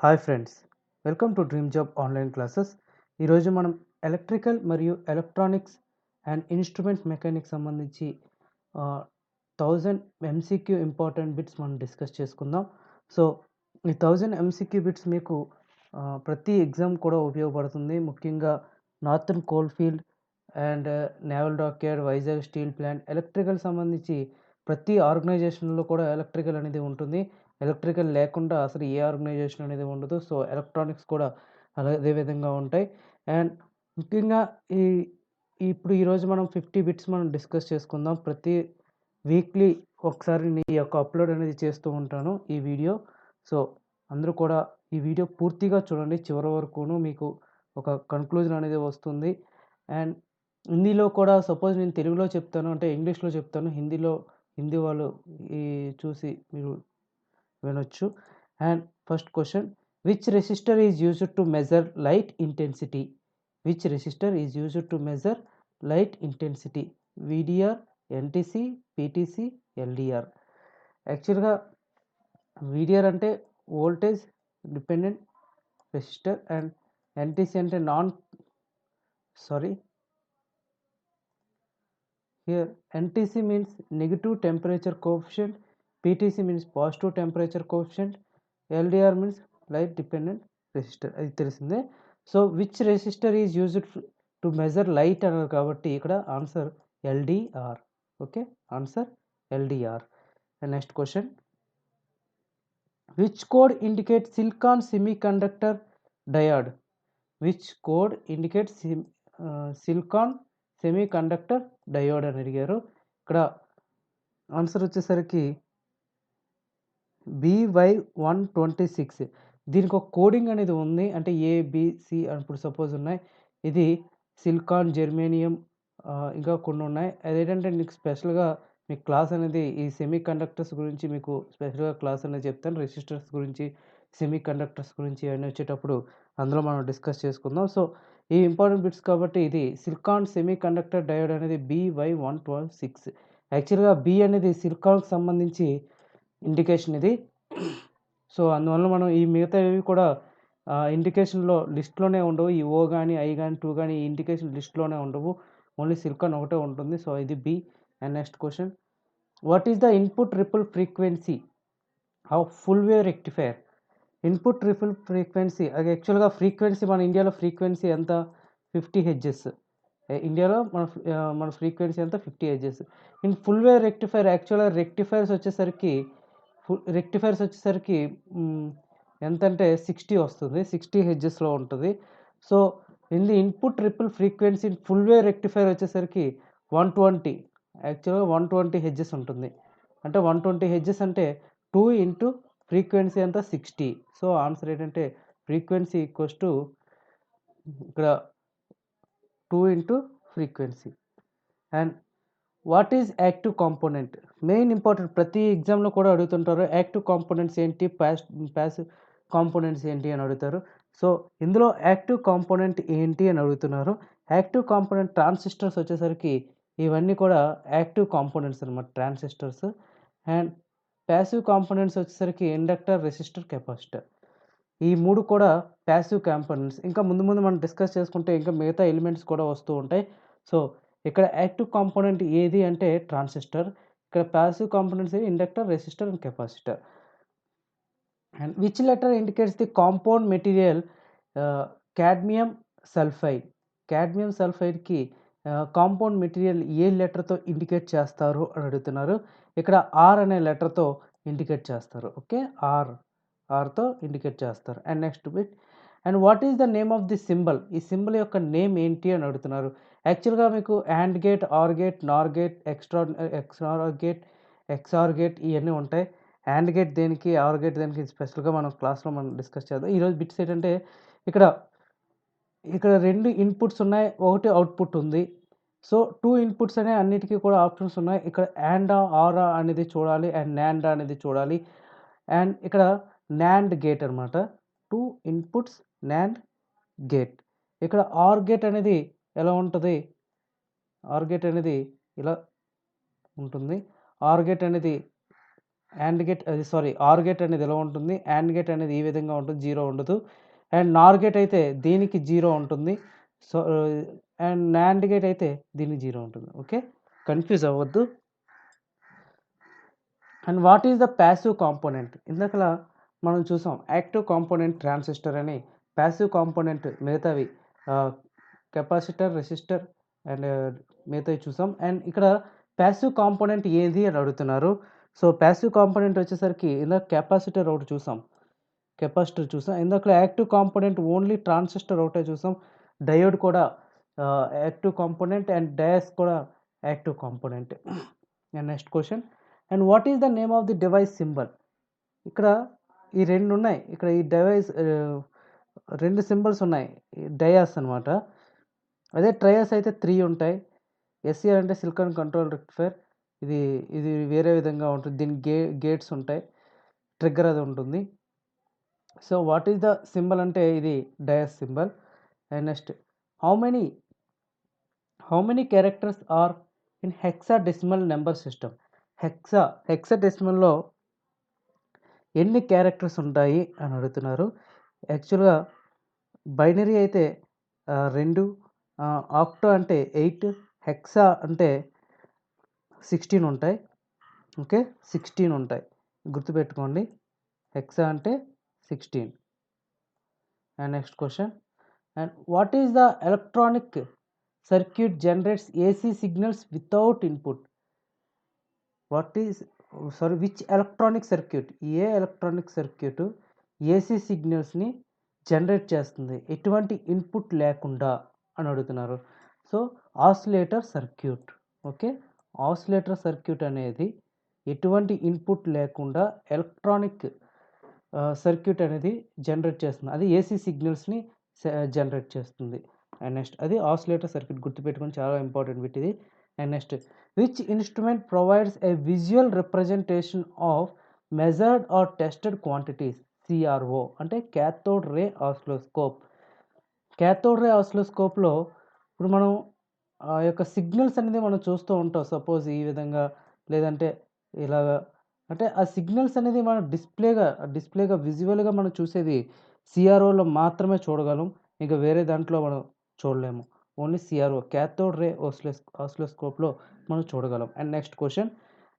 Hi friends, welcome to dream job online classes. ఈరోజు మనం electrical మరియు ఎలక్ట్రానిక్స్ అండ్ ఇన్స్ట్రుమెంట్ మెకానిక్స్ సంబంధించి 1000 MCQ important bits మనం discuss చేసుకుందాం. సో ఈ 1000 ఎంసీక్యూ బిట్స్ మీకు ప్రతి ఎగ్జామ్ కూడా ఉపయోగపడుతుంది. ముఖ్యంగా northern coalfield and naval dockyard, Vizag steel plant, electrical సంబంధించి ప్రతి ఆర్గనైజేషన్లో కూడా ఎలక్ట్రికల్ అనేది ఉంటుంది. ఎలక్ట్రికల్ లేకుండా అసలు ఏ ఆర్గనైజేషన్ అనేది ఉండదు. సో ఎలక్ట్రానిక్స్ కూడా అదే విధంగా ఉంటాయి. అండ్ ముఖ్యంగా ఈ ఇప్పుడు ఈరోజు మనం 50 బిట్స్ మనం డిస్కస్ చేసుకుందాం. ప్రతి వీక్లీ ఒకసారి నీ యొక్క అప్లోడ్ అనేది చేస్తూ ఉంటాను ఈ వీడియో. సో అందరూ కూడా ఈ వీడియో పూర్తిగా చూడండి, చివరి వరకును మీకు ఒక కన్క్లూజన్ అనేది వస్తుంది. అండ్ హిందీలో కూడా సపోజ్ నేను తెలుగులో చెప్తాను అంటే ఇంగ్లీష్లో చెప్తాను, హిందీ వాళ్ళు ఈ చూసి మీరు వినొచ్చు. And first question, which resistor is used to measure light intensity? Which resistor is used to measure light intensity? VDR, NTC, PTC, LDR. యాక్చువల్గా విడిఆర్ అంటే voltage dependent resistor and NTC అంటే here NTC means negative temperature coefficient, PTC means positive temperature coefficient, LDR means light dependent resistor. అది తెలిసిందే. So which resistor is used to measure light అన్నారు కాబట్టి ఇక్కడ answer LDR. Okay, answer LDR. And next question, which code indicate silicon semi conductor diode? Which code indicate silicon semi conductor diode అని అడిగారు. ఇక్కడ answer వచ్చేసరికి BY126. దీనికి ఒక coding అనేది ఉంది, అంటే ABC ఇప్పుడు సపోజ్ ఉన్నాయి. ఇది సిలికాన్, జెర్మేనియం, ఇంకా కొన్ని ఉన్నాయి. అదేంటంటే మీకు స్పెషల్గా మీకు క్లాస్ అనేది ఈ సెమీ కండక్టర్స్ గురించి మీకు స్పెషల్గా క్లాస్ అనేది చెప్తాను. రెసిస్టర్స్ గురించి, సెమీ కండక్టర్స్ గురించి అవన్నీ వచ్చేటప్పుడు అందులో మనం డిస్కస్ చేసుకుందాం. సో ఈ ఇంపార్టెంట్ బిట్స్ కాబట్టి ఇది సిలికాన్ సెమీ కండక్టర్ డయోడ్ అనేది BY126. యాక్చువల్గా బి అనేది సిలికాన్కి సంబంధించి ఇండికేషన్ ఇది. సో అందువల్ల మనం ఈ మిగతావి కూడా ఇండికేషన్లో లిస్ట్లోనే ఉండవు. ఈ ఓ కానీ, ఐ కానీ, 2 కానీ ఈ ఇండికేషన్ లిస్ట్లోనే ఉండవు. ఓన్లీ సిలికాన్ ఒకటే ఉంటుంది. సో ఇది B. And next question, what is the input ripple frequency of full wave rectifier? Input ripple frequency, అది యాక్చువల్గా ఫ్రీక్వెన్సీ మన ఇండియాలో ఫ్రీక్వెన్సీ ఎంత? 50 హెడ్జెస్. ఇండియాలో మన ఫ్రీక్వెన్సీ ఎంత? 50 hedges. In full wave rectifier, యాక్చువల్గా రెక్టిఫైర్స్ వచ్చేసరికి ఎంతంటే 60 వస్తుంది, 60 హెడ్జెస్లో ఉంటుంది. So in the input ripple frequency in full wave rectifier వచ్చేసరికి 120, యాక్చువల్గా 120 హెడ్జెస్ ఉంటుంది. అంటే 120 హెడ్జెస్ అంటే 2 ఇంటూ ఫ్రీక్వెన్సీ అంతా 60. సో ఆన్సర్ ఏంటంటే ఫ్రీక్వెన్సీ ఈక్వల్స్ టు ఇక్కడ 2 into frequency. And what is active component? Main important, ప్రతి ఎగ్జామ్లో కూడా అడుగుతుంటారు యాక్టివ్ కాంపోనెంట్స్ ఏంటి, ప్యాసివ్ కాంపోనెంట్స్ ఏంటి అని అడుగుతారు. సో ఇందులో యాక్టివ్ కాంపోనెంట్ ఏంటి అని అడుగుతున్నారు. యాక్టివ్ కాంపోనెంట్ ట్రాన్సిస్టర్స్ వచ్చేసరికి ఇవన్నీ కూడా యాక్టివ్ కాంపోనెంట్స్ అనమాట, ట్రాన్సిస్టర్స్. అండ్ ప్యాసివ్ కాంపోనెంట్స్ వచ్చేసరికి ఇండక్టర్, రెసిస్టర్, కెపాసిటర్. ఈ 3 కూడా ప్యాసివ్ కాంపోనెంట్స్. ఇంకా ముందు మనం డిస్కస్ చేసుకుంటే ఇంకా మిగతా ఎలిమెంట్స్ కూడా వస్తూ ఉంటాయి. సో ఇక్కడ యాక్టివ్ కాంపోనెంట్ ఏది అంటే ట్రాన్సిస్టర్. ఇక్కడ passive components inductor, resistor and capacitor. And which letter indicates the compound material cadmium sulphide? Cadmium సల్ఫైడ్కి కాంపౌండ్ మెటీరియల్ ఏ లెటర్తో ఇండికేట్ చేస్తారు అని అడుగుతున్నారు. ఇక్కడ ఆర్ అనే లెటర్తో ఇండికేట్ చేస్తారు. ఓకే, ఆర్తో ఇండికేట్ చేస్తారు. And next bit, and what is the name of the symbol? ఈ సింబల్ యొక్క నేమ్ ఏంటి అని అడుగుతున్నారు. యాక్చువల్గా మీకు and gate, or gate, nor gate, XOR gate, XOR gate ఇవన్నీ ఉంటాయి. యాండ్ గేట్ దేనికి, ఆర్ గేట్ దేనికి స్పెషల్గా మనం క్లాస్లో మనం డిస్కస్ చేద్దాం. ఈరోజు బిట్స్ ఏంటంటే ఇక్కడ 2 ఇన్పుట్స్ ఉన్నాయి, ఒకటి అవుట్పుట్ ఉంది. సో 2 ఇన్పుట్స్ అనే అన్నిటికీ కూడా ఆప్షన్స్ ఉన్నాయి. ఇక్కడ యాండా, ఆరా అనేది చూడాలి అండ్ నాండా అనేది చూడాలి. అండ్ ఇక్కడ నాండ్ గేట్ అనమాట, 2 ఇన్పుట్స్ నాండ్ గేట్. ఇక్కడ ఆర్ గేట్ అనేది ఎలా ఉంటుంది? ఆర్ గేట్ అనేది ఇలా ఉంటుంది. ఆర్ గేట్ అనేది అండ్ గేట్ ఆర్ గేట్ అనేది ఎలా ఉంటుంది, అండ్ గేట్ అనేది ఈ విధంగా ఉంటుంది, 0 ఉండదు. అండ్ నార్ గేట్ అయితే దీనికి 0 ఉంటుంది. సో అండ్ నాండ్ గేట్ అయితే దీనికి 0 ఉంటుంది. ఓకే, కన్ఫ్యూజ్ అవ్వద్దు. And what is the passive component? ఇందాకలా మనం చూసాం యాక్టివ్ కాంపోనెంట్ ట్రాన్సిస్టర్ అని, ప్యాసివ్ కాంపోనెంట్ మిగతావి కెపాసిటర్, రెసిస్టర్ అండ్ మిగతావి చూసాం. అండ్ ఇక్కడ ప్యాసివ్ కాంపోనెంట్ ఏది అని అడుగుతున్నారు. సో ప్యాసివ్ కాంపోనెంట్ వచ్చేసరికి ఇందాక కెపాసిటర్ ఒకటి చూసాం, కెపాసిటర్ చూసాం. ఇందాక యాక్టివ్ కాంపోనెంట్ ఓన్లీ ట్రాన్సిస్టర్ ఒకటే చూసాం. డయోడ్ కూడా యాక్టివ్ కాంపోనెంట్ అండ్ డయాస్ కూడా active component. And next question, and what is the name of the device symbol? ఇక్కడ ఈ రెండు ఉన్నాయి, ఇక్కడ ఈ డివైస్ రెండు సింబల్స్ ఉన్నాయి, డయాస్ అనమాట. అదే ట్రయాస్ అయితే 3 ఉంటాయి. ఎస్సిఆర్ అంటే సిలికాన్ కంట్రోల్ రెక్టిఫైర్, ఇది ఇది వేరే విధంగా ఉంటుంది, దీనికి గేట్స్ ఉంటాయి, ట్రిగ్గర్ అది ఉంటుంది. So what is the symbol అంటే ఇది diac symbol. And next, how many characters are in hexadecimal number system? హెక్సాడెసిమల్లో ఎన్ని క్యారెక్టర్స్ ఉంటాయి అని అడుగుతున్నారు. యాక్చువల్గా బైనరీ అయితే 2, ఆక్టో అంటే 8, హెక్సా అంటే 16 ఉంటాయి. ఓకే, 16 ఉంటాయి, గుర్తుపెట్టుకోండి. హెక్సా అంటే 16. And next question, and what is the electronic circuit generates AC signals without input? Which electronic circuit, ఏ ఎలక్ట్రానిక్ సర్క్యూట్ ఏసీ సిగ్నల్స్ని జనరేట్ చేస్తుంది ఎటువంటి ఇన్పుట్ లేకుండా అని అడుగుతున్నారు. So oscillator circuit. Okay, oscillator circuit అనేది ఎటువంటి ఇన్పుట్ లేకుండా ఎలక్ట్రానిక్ సర్క్యూట్ అనేది జనరేట్ చేస్తుంది, అది ఏసీ సిగ్నల్స్ని జనరేట్ చేస్తుంది. అండ్ నెక్స్ట్ అది ఆసిలేటర్ సర్క్యూట్, గుర్తుపెట్టుకొని చాలా ఇంపార్టెంట్ బిట్ ఇది. And next, which instrument provides a visual representation of measured or tested quantities? CRO అంటే cathode ray oscilloscope. Cathode ray ఆసిలోస్కోప్లో ఇప్పుడు మనం ఆ యొక్క సిగ్నల్స్ అనేది మనం చూస్తూ ఉంటాం, సపోజ్ ఈ విధంగా, లేదంటే ఇలాగా. అంటే ఆ సిగ్నల్స్ అనేది మనం డిస్ప్లేగా విజువల్గా మనం చూసేది సిఆర్ఓలో మాత్రమే చూడగలం, ఇంకా వేరే దాంట్లో మనం చూడలేము. ఓన్లీ సిఆర్ఓ క్యాథోడ్ రే ఆసిలోస్కోప్లో మనం చూడగలం. And next question,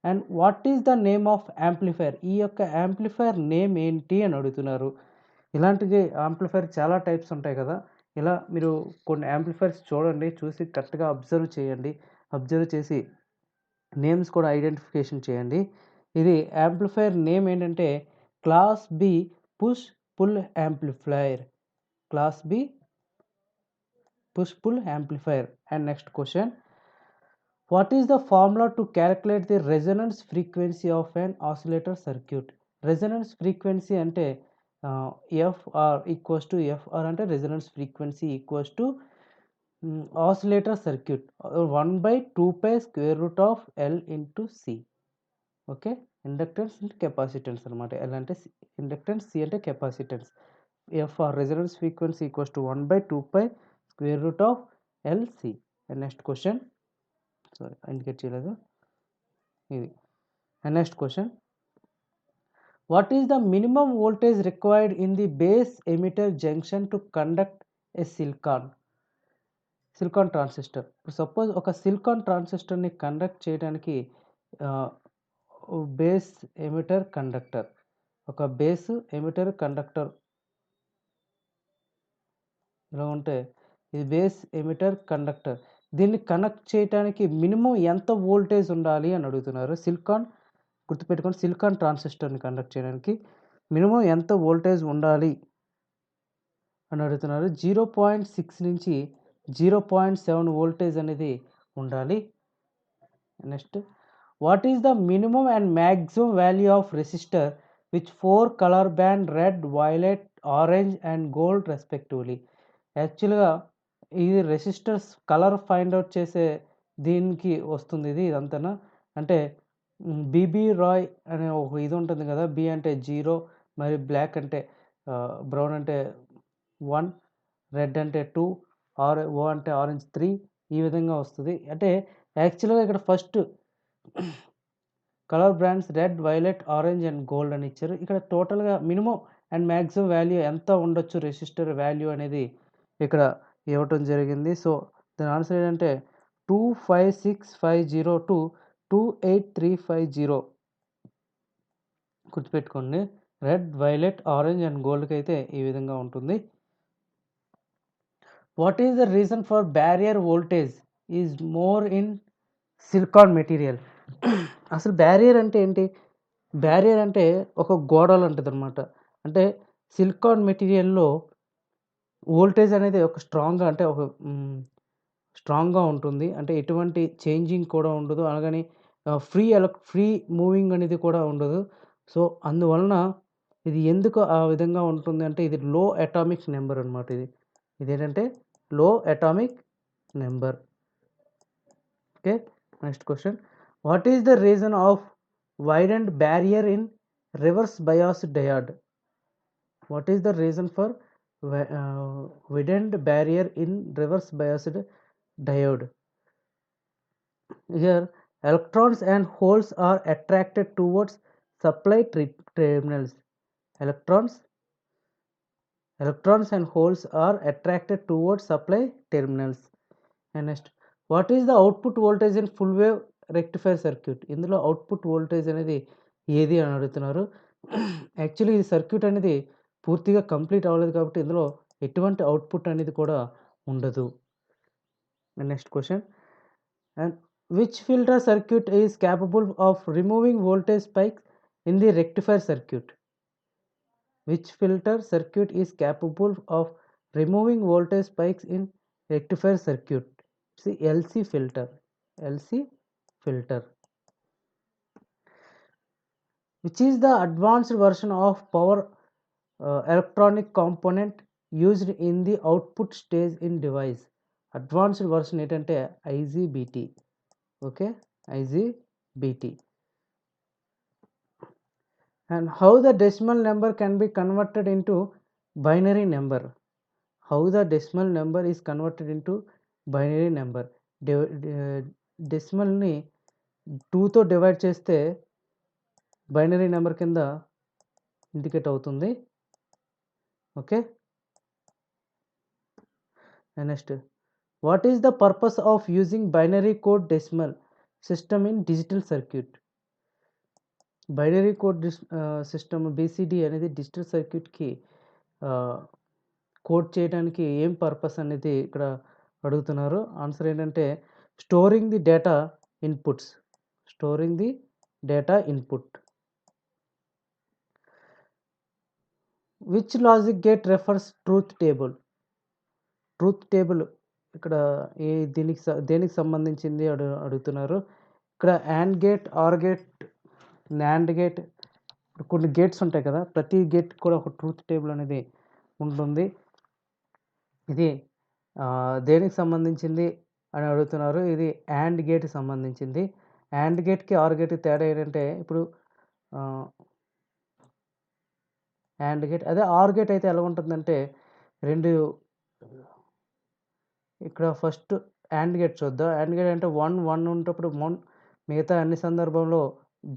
and what is the name of amplifier? ఈ యొక్క యాంప్లిఫైర్ నేమ్ ఏంటి అని అడుగుతున్నారు. ఇలాంటివి యాంప్లిఫైర్ చాలా టైప్స్ ఉంటాయి కదా, ఇలా మీరు కొన్ని యాంప్లిఫైర్స్ చూడండి, చూసి కరెక్ట్గా అబ్జర్వ్ చేయండి, అబ్జర్వ్ చేసి నేమ్స్ కూడా ఐడెంటిఫికేషన్ చేయండి. ఇది యాంప్లిఫైర్ నేమ్ ఏంటంటే class B push pull amplifier, class B push pull amplifier. And next question, what is the formula to calculate the resonance frequency of an oscillator circuit? Resonance frequency అంటే FR equals to, FR అంటే resonance frequency equals to oscillator circuit 1/2π√L into C. Okay, inductance అంటే capacitance అనమాట. L అంటే inductance, C అంటే capacitance. FR resonance frequency equals to 1/2π√LC. And next question, indicate చేయలేదు ఇది. And next question, what is the minimum voltage required in the base emitter junction to conduct A silicon transistor? ఇప్పుడు suppose ఒక silicon ట్రాన్సిస్టర్ని conduct చేయడానికి base emitter conductor, ఒక base emitter conductor ఇలా ఉంటే ఇది base emitter conductor, దీన్ని connect చేయడానికి minimum ఎంత వోల్టేజ్ ఉండాలి అని అడుగుతున్నారు. గుర్తుపెట్టుకొని సిలికాన్ ట్రాన్సిస్టర్ని కండక్ట్ చేయడానికి మినిమం ఎంత వోల్టేజ్ ఉండాలి అని అడుగుతున్నారు. 0.6 నుంచి 0.7 వోల్టేజ్ అనేది ఉండాలి. Next, what is the minimum and maximum value of resistor which 4 colour band red, violet, orange and gold respectively? యాక్చువల్గా ఇది రెసిస్టర్స్ కలర్ ఫైండ్ అవుట్ చేసే దీనికి వస్తుంది ఇదంతా. అంటే బీబీ రాయ్ అనే ఒక ఇది ఉంటుంది కదా, బి అంటే 0, మరి బ్లాక్ అంటే బ్రౌన్ అంటే 1, రెడ్ అంటే 2, ఓ అంటే ఆరెంజ్ 3, ఈ విధంగా వస్తుంది. అంటే యాక్చువల్గా ఇక్కడ first colour brands red, violet, orange and gold అని ఇచ్చారు. ఇక్కడ టోటల్‌గా మినిమమ్ అండ్ మాక్సిమం వాల్యూ ఎంత ఉండొచ్చు రెసిస్టర్ వాల్యూ అనేది ఇక్కడ ఇవ్వటం జరిగింది. సో, దాని ఆన్సర్ ఏంటంటే 25650 టు 28350 గుర్తుపెట్టుకోండి. రెడ్, వైలెట్, ఆరెంజ్ అండ్ గోల్డ్‌కైతే ఈ విధంగా ఉంటుంది. What is the reason for barrier voltage is more in silicon material? అసలు బ్యారియర్ అంటే ఏంటి? బ్యారియర్ అంటే ఒక గోడ లాంటిదనమాట. అంటే సిలికాన్ మెటీరియల్‌లో వోల్టేజ్ అనేది ఒక స్ట్రాంగ్‌గా అంటే ఒక స్ట్రాంగ్‌గా ఉంటుంది. అంటే ఎటువంటి చేంజింగ్ కూడా ఉండదు. అలాగని ఫ్రీ మూవింగ్ అనేది కూడా ఉండదు. సో, అందువలన ఇది ఎందుకు ఆ విధంగా ఉంటుంది అంటే ఇది లో అటామిక్ నంబర్ అనమాట ఇది. ఇదేంటంటే లో atomic number. Okay. Next question. What is the reason of widened barrier in reverse bias diode? What is the reason for widened barrier in reverse biased diode? Here electrons and holes are attracted towards supply terminals. Electrons and holes are attracted towards supply terminals. And next, what is the output voltage in full wave rectifier circuit? ఇందులో output voltage అనేది ఏది అని అడుగుతున్నారు. Actually ఈ circuit అనేది పూర్తిగా complete అవ్వలేదు కాబట్టి ఇందులో ఎటువంటి అవుట్పుట్ అనేది కూడా ఉండదు. Next question. And which filter circuit is capable of removing voltage spikes in the rectifier circuit? Which filter circuit is capable of removing voltage spikes in rectifier circuit? LC filter. LC filter. Which is the advanced version of power electronic component used in the output stage in device? Advanced version ఏంటంటే IGBT. Okay, IGBT. And how the decimal number can be converted into binary number? How the decimal number is converted into binary number? డెసిమల్ని 2తో divide చేస్తే binary number కింద indicate అవుతుంది. Okay. Next, what is the purpose of using binary code decimal system in digital circuit? Binary code system BCD అనేది digital సర్క్యూట్కి code చేయడానికి ఏం purpose అనేది ఇక్కడ అడుగుతున్నారు. ఆన్సర్ ఏంటంటే storing the data inputs. Storing the data input. Which logic gate refers truth table? Truth table ఇక్కడ దేనికి సంబంధించింది అడుగుతున్నారు. ఇక్కడ AND gate, OR gate, NAND gate, కొన్ని గేట్స్ ఉంటాయి కదా, ప్రతి గేట్ కూడా ఒక ట్రూత్ టేబుల్ అనేది ఉంటుంది. ఇది దేనికి సంబంధించింది అని అడుగుతున్నారు. ఇది AND గేట్కి సంబంధించింది. AND గేట్కి OR గేట్కి తేడా ఏంటంటే ఇప్పుడు AND గేట్ అదే OR గేట్ అయితే ఎలా ఉంటుందంటే రెండు ఇక్కడ ఫస్ట్ AND గేట్ చూద్దాం. AND గేట్ అంటే 1 ఉన్నప్పుడు మిగతా అన్ని సందర్భంలో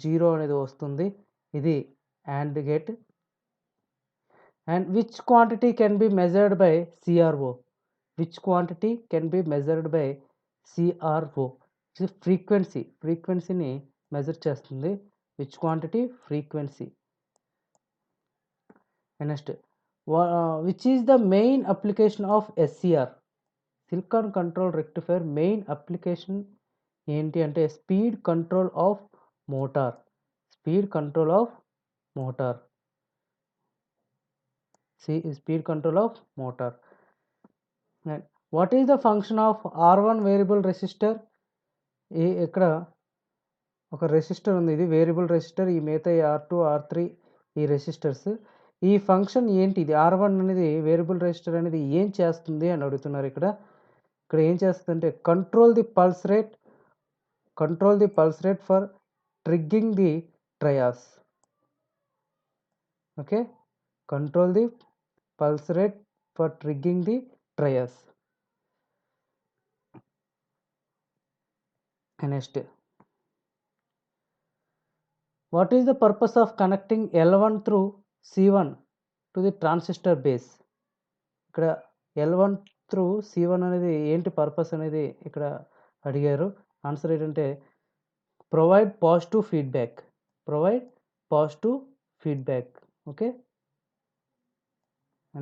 0 అనేది వస్తుంది. ఇది AND gate. And which quantity can be measured by CRO? Which quantity can be measured by CRO? ఫ్రీక్వెన్సీని మెజర్ చేస్తుంది. Which quantity? Frequency. Next, which is the main application of SCR? Silicon control rectifier main application ఏంటి అంటే speed control of motor. Speed control of motor. Speed control of motor. What is the function of R1 variable resistor? ఇక్కడ ఒక resistor ఉంది, ఇది variable resistor. ఈ మిగతా R2, R3 ఈ resistors. ఈ ఫంక్షన్ ఏంటి? ఇది R1 అనేది వేరియబుల్ రెసిస్టర్ అనేది ఏం చేస్తుంది అని అడుగుతున్నారు. ఇక్కడ ఏం చేస్తుందంటే control the pulse rate for triggering the triacs. Okay, control the pulse rate for triggering the triacs. Next, What is the purpose of connecting L1 through C1 to the transistor base? ఇక్కడ L1 through C1 అనేది ఏంటి purpose అనేది ఇక్కడ అడిగారు. Answer ఏంటంటే provide positive feedback. Provide positive feedback. Okay.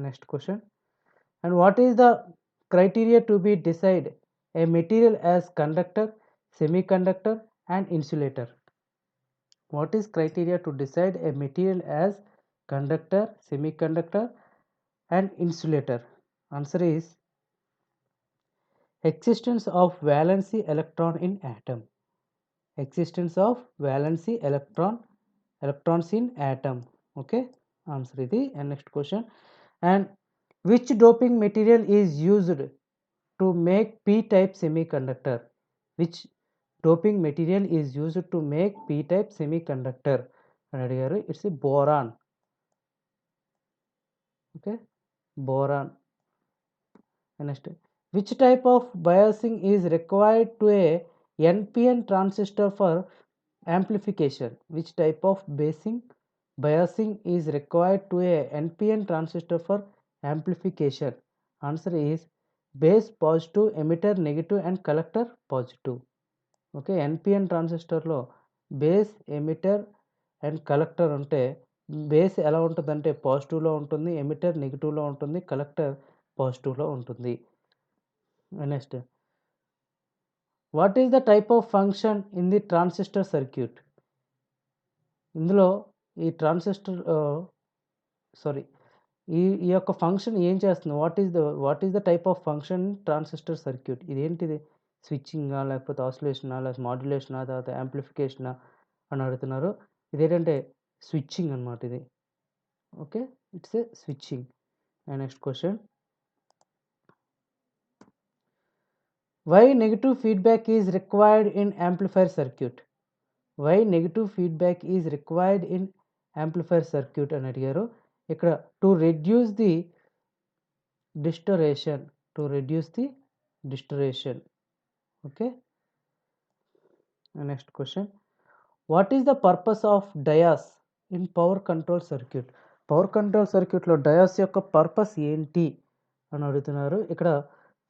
Next question. And what is the criteria to be decide a material as conductor, semiconductor and insulator? What is criteria to decide a material as conductor, semiconductor and insulator? Answer is existence of valency electron in atom. Existence of valency electrons in atom. Okay, answer is the next question. And which doping material is used to make p-type semiconductor? Which doping material is used to make p-type semiconductor అని అడిగారు. It's boron. Okay, boron. Next, which type of biasing is required to a NPN transistor for amplification? Which type of biasing is required to a NPN transistor for amplification? Answer is base positive, emitter negative and collector positive. Okay, NPN ట్రాన్సిస్టర్లో base, emitter and collector ఉంటే base ఎలా ఉంటుందంటే పాజిటివ్లో ఉంటుంది, emitter నెగిటివ్లో ఉంటుంది, collector పాజిటివ్లో ఉంటుంది. Next, what is the type of function in the transistor circuit? ఇందులో ఈ transistor ఈ యొక్క ఫంక్షన్ ఏం చేస్తుంది? What is the type of function transistor circuit? ఇదేంటిది? స్విచ్చింగా, లేకపోతే ఆసిలేషనా, లేకపోతే మాడ్యులేషనా, తర్వాత యాంప్లిఫికేషనా అని అడుగుతున్నారు. ఇదేంటంటే స్విచ్చింగ్ అనమాట ఇది. Okay, it's a switching. Next question. Why negative feedback is required in amplifier circuit? Why negative feedback is required in amplifier circuit అని అడిగారు. ఇక్కడ to reduce the distortion. Okay. Next question. What is the purpose of diac in power control circuit? Power control సర్క్యూట్లో diac యొక్క purpose ఏంటి అని అడుగుతున్నారు. ఇక్కడ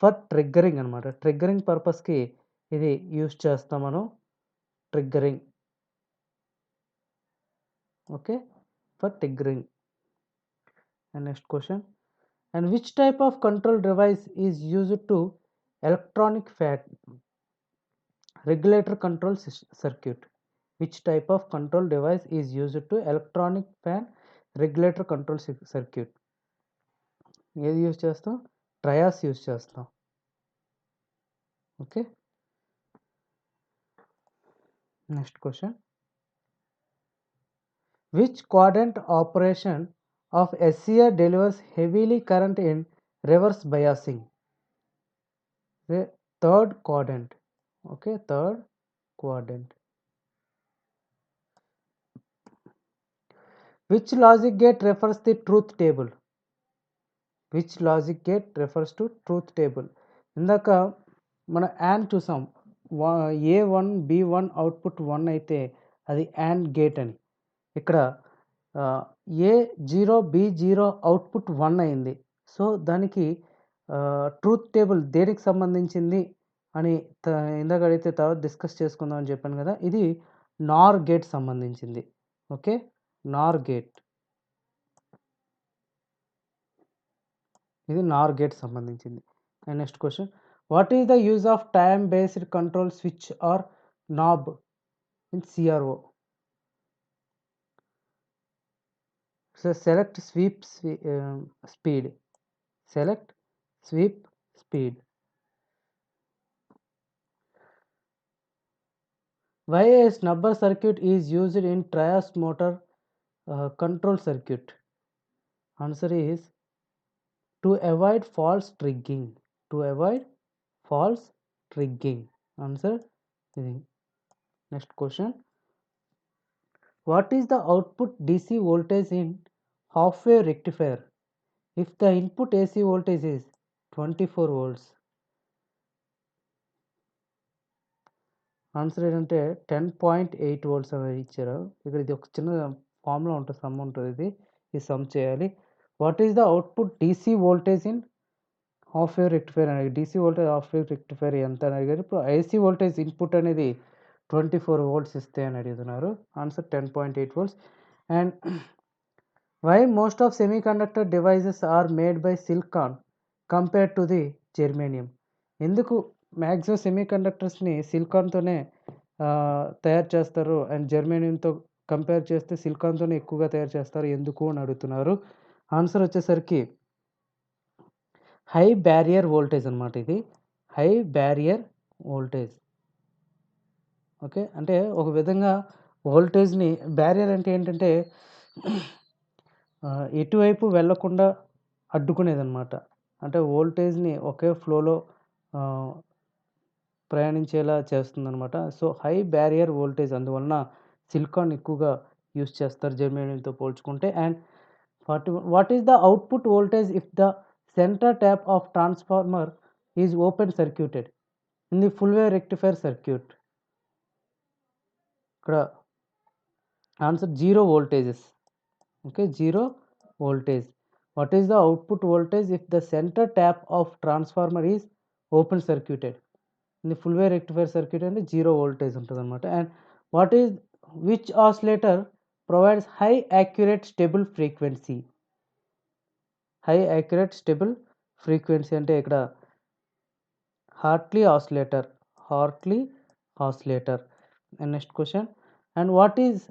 for triggering అనమాట. ట్రిగ్గరింగ్ పర్పస్కి ఇది యూజ్ చేస్తాం మనం. Triggering. Okay, for triggering. And next question. And which type of control device is used to electronic fan regulator control circuit? Which type of control device is used to electronic fan regulator control circuit? ఏది use చేస్తాం? ట్రయాస్ use చేస్తాం. Okay. Next question. Which quadrant operation of SCR delivers heavily current in reverse biasing? The third quadrant. Okay, third quadrant. Which logic gate refers the truth table? Which logic gate refers to truth table? ఇందాక మన AND చూసాం. A1 B1 output 1 అయితే అది AND gate అని. ఇక్కడ A0 B0 output 1 అయింది. So దానికి truth table దేనికి సంబంధించింది అని ఇందాక అడిగితే తర్వాత డిస్కస్ చేసుకుందాం అని చెప్పాను కదా. ఇది నార్ గేట్ సంబంధించింది. ఓకే, నార్ గేట్. ఇది నార్ గేట్ సంబంధించింది. And next question. What is the use of time based control switch or knob in CRO? So select sweep speed. Select sweep speed. Why a snubber circuit is used in trias motor control circuit? Answer is to avoid false triggering. Answer is next question. What is the output DC voltage in half-wave rectifier if the input AC voltage is 24 volts? Answer ఏంటంటే 10.8 volts అనేది ఇచ్చారు. ఇక్కడ ఇది ఒక చిన్న formula ఉంటుంది. Some ఉంటుంది ఇది. ఈ సమ్ చేయాలి. What is the output DC voltage in half wave rectifier అని DC voltage half wave rectifier ఎంత అని అడిగారు. ఇప్పుడు ఐసీ వోల్టేజ్ ఇన్పుట్ అనేది 24 వోల్ట్స్ ఇస్తే అని అడుగుతున్నారు. Answer 10.8 volts. And why most of semiconductor devices are made by silicon compared to the germanium? ఎందుకు మ్యాక్సిమం సెమీకండక్టర్స్ని సిలికాన్తోనే తయారు చేస్తారు అండ్ జెర్మేనియంతో కంపేర్ చేస్తే సిలికాన్తోనే ఎక్కువగా తయారు చేస్తారు ఎందుకు అని అడుగుతున్నారు. ఆన్సర్ వచ్చేసరికి హై బ్యారియర్ వోల్టేజ్ అనమాట. ఇది హై బ్యారియర్ వోల్టేజ్. ఓకే, అంటే ఒక విధంగా వోల్టేజ్ని బ్యారియర్ అంటే ఏంటంటే ఎటువైపు వెళ్ళకుండా అడ్డుకునేదన్నమాట. అంటే వోల్టేజ్ని ఒకే ఫ్లోలో ప్రయాణించేలా చేస్తుందన్నమాట. సో హై బ్యారియర్ వోల్టేజ్, అందువలన సిలికాన్ ఎక్కువగా యూస్ చేస్తారు జెర్మేనియంతో పోల్చుకుంటే. And what is the output voltage if the centre tap of transformer is open circuited in the full wave rectifier circuit? ఇక్కడ answer 0 voltages. Okay, 0 voltage. What is the output voltage if the centre tap of transformer is open circuited in the full wave rectifier circuit అంటే 0 voltage ఉంటుందన్నమాట. And what is which oscillator provides high accurate stable frequency? High accurate stable frequency అంటే ఇక్కడ Hartley oscillator. Hartley oscillator. And next question. And what is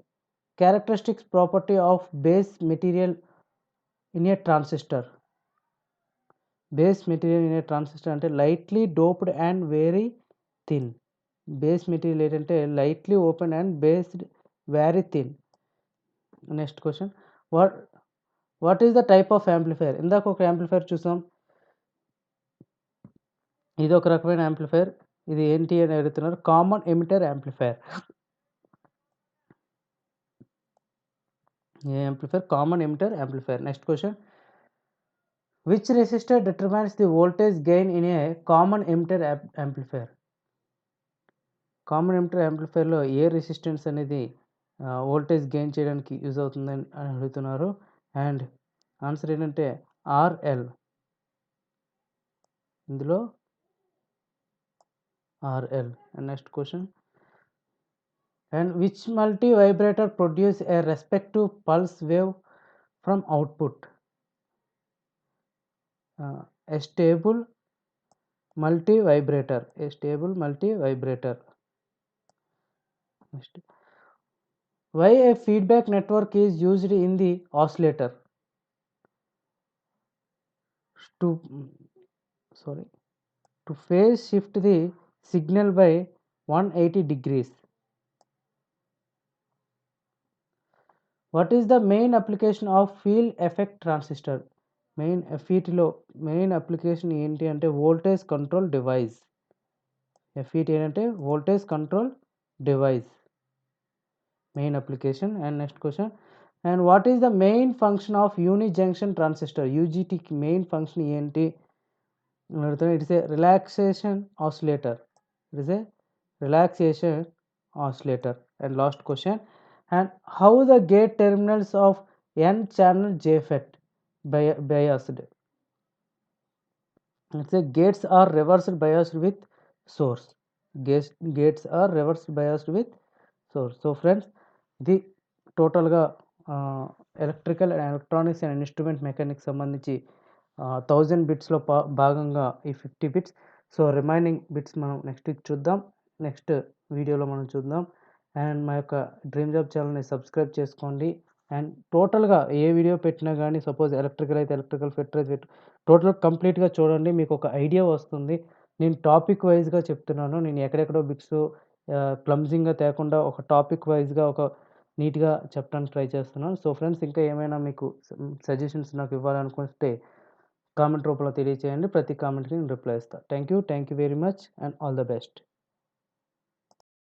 characteristics property of base material in a transistor? Base material in a transistor అంటే lightly doped and very thin. Base material ఏంటంటే lightly open and based very thin. Next question. What is the type of amplifier? ఇందాక ఒక amplifier చూసాం, ఇది ఒక రకమైన amplifier. ఇది ఏంటి అని అడుగుతున్నారు. Common emitter amplifier. ఏ amplifier? Common emitter amplifier. Next question. Which resistor determines the voltage gain in a common emitter amplifier? Common emitter యాంప్లిఫైయర్లో ఏ రెసిస్టెన్స్ అనేది వోల్టేజ్ గెయిన్ చేయడానికి యూజ్ అవుతుందని అడుగుతున్నారు. అండ్ ఆన్సర్ ఏంటంటే ఆర్ఎల్. ఇందులో RL. And next question. And which multivibrator produce a respective pulse wave from output? Astable multivibrator. Astable multivibrator. Next. Why a feedback network is used in the oscillator? to phase shift the signal by 180 degrees. What is the main application of field effect transistor? Main application ఏంటి అంటే voltage control device. FET ఏంటంటే voltage control device main application. And next question. And what is the main function of unijunction transistor? యూజిటికి main function ఏంటి? It is a relaxation oscillator. It is a relaxation oscillator. And last question. And how the gate terminals of n channel JFET biased? It's a gates are reversed biased with source. Gates are reversed biased with source. So friends, the total ga electrical and electronics and instrument mechanics సంబంధించి 1000 బిట్స్లో భాగంగా ఈ 50 bits. So remaining bits మనం next week చూద్దాం, next వీడియోలో మనం చూద్దాం. And మా యొక్క డ్రీమ్ జాబ్ ఛానల్ని సబ్స్క్రైబ్ చేసుకోండి. అండ్ టోటల్గా ఏ వీడియో పెట్టినా కానీ, సపోజ్ ఎలక్ట్రికల్ అయితే ఎలక్ట్రికల్, ఫిట్టర్ అయితే టోటల్ కంప్లీట్గా చూడండి, మీకు ఒక ఐడియా వస్తుంది. నేను టాపిక్ వైజ్గా చెప్తున్నాను. నేను ఎక్కడెక్కడో బిట్స్ క్లమ్జింగ్గా తేకుండా ఒక టాపిక్ వైజ్గా ఒక నీట్గా చెప్పడానికి ట్రై చేస్తున్నాను. సో ఫ్రెండ్స్, ఇంకా ఏమైనా మీకు సజెషన్స్ నాకు ఇవ్వాలనుకుంటే కామెంట్ రూపంలో తెలియచేయండి. ప్రతి కామెంట్కి నేను రిప్లై ఇస్తాను. Thank you very much and all the best.